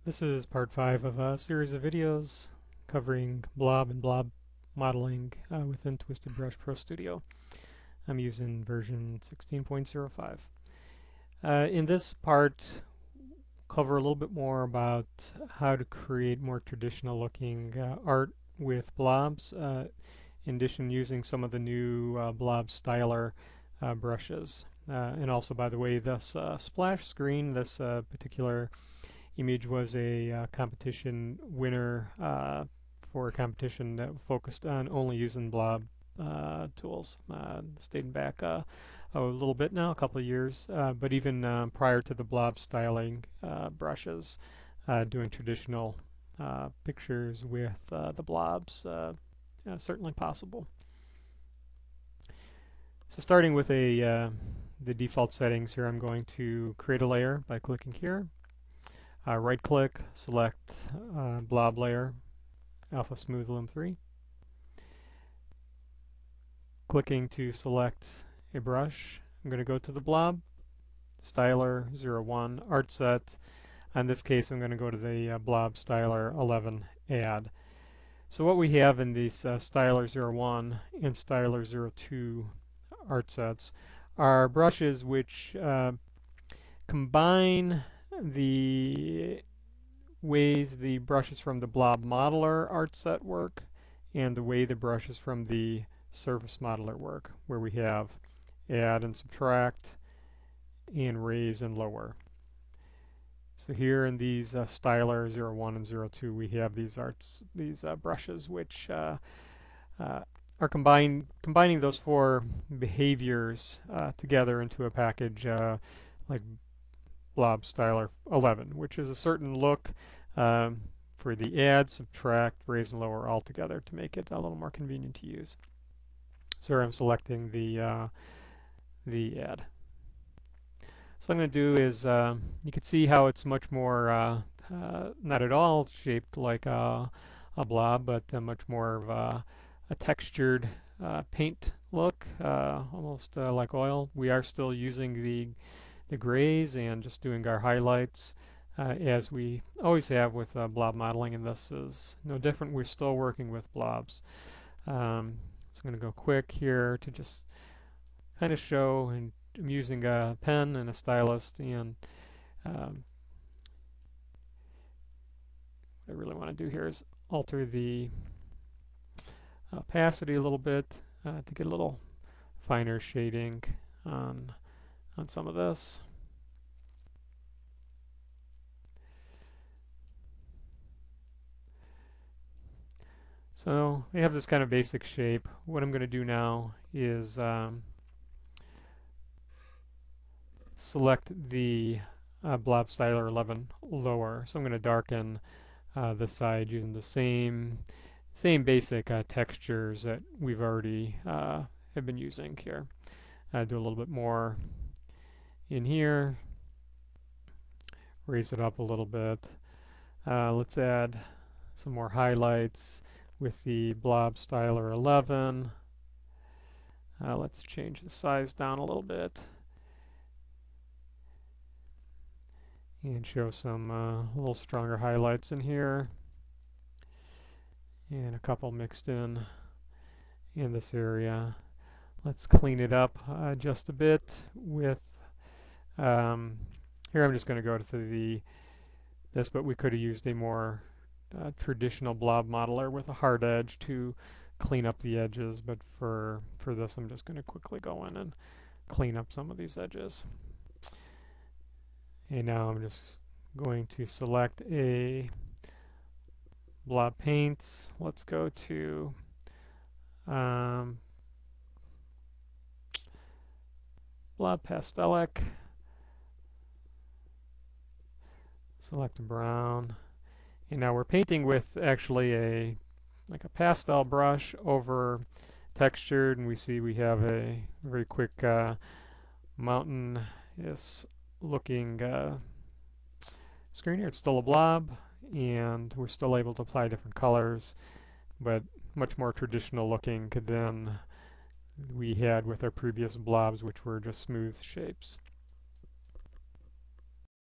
This is part 5 of a series of videos covering blob and blob modeling within TwistedBrush Pro Studio. I'm using version 16.05. In this part, cover a little bit more about how to create more traditional looking art with blobs, in addition using some of the new blob styler brushes. And also, by the way, this splash screen, this particular image was a competition winner for a competition that focused on only using blob tools. Dating back a little bit now, a couple of years, but even prior to the blob styling brushes, doing traditional pictures with the blobs, certainly possible. So starting with the default settings here, I'm going to create a layer by clicking here. Right click, select blob layer, alpha smooth limb 3. Clicking to select a brush, I'm going to go to the blob, styler 01, ArtSet. In this case, I'm going to go to the blob styler 11 add. So what we have in these styler 01 and styler 02 ArtSets are brushes which combine the ways the brushes from the blob modeler art set work and the way the brushes from the surface modeler work, where we have add and subtract and raise and lower. So here in these styler 01 and 02, we have these brushes which are combining those four behaviors together into a package like Blob styler 11, which is a certain look for the add, subtract, raise, and lower all together to make it a little more convenient to use. So I'm selecting the add. So what I'm going to do is you can see how it's much more not at all shaped like a blob, but much more of a textured paint look, almost like oil. We are still using the grays and just doing our highlights as we always have with blob modeling, and this is no different. We're still working with blobs. So I'm going to go quick here to just kind of show, and I'm using a pen and a stylus, and what I really want to do here is alter the opacity a little bit to get a little finer shading on some of this. So we have this kind of basic shape. What I'm going to do now is select the blob styler 11 lower. So I'm going to darken the side using the same basic textures that we've already have been using here. Do a little bit more in here, raise it up a little bit. Let's add some more highlights with the blob styler 11. Let's change the size down a little bit and show some a little stronger highlights in here, and a couple mixed in this area. Let's clean it up just a bit with here I'm just going to go to this, but we could have used a more traditional blob modeler with a hard edge to clean up the edges, but for this I'm just going to quickly go in and clean up some of these edges. And now I'm just going to select a blob paints. Let's go to blob pastelic, select a brown, and now we're painting with actually like a pastel brush over textured, and we see we have a very quick mountainous looking screen here. It's still a blob, and we're still able to apply different colors, but much more traditional looking than we had with our previous blobs, which were just smooth shapes.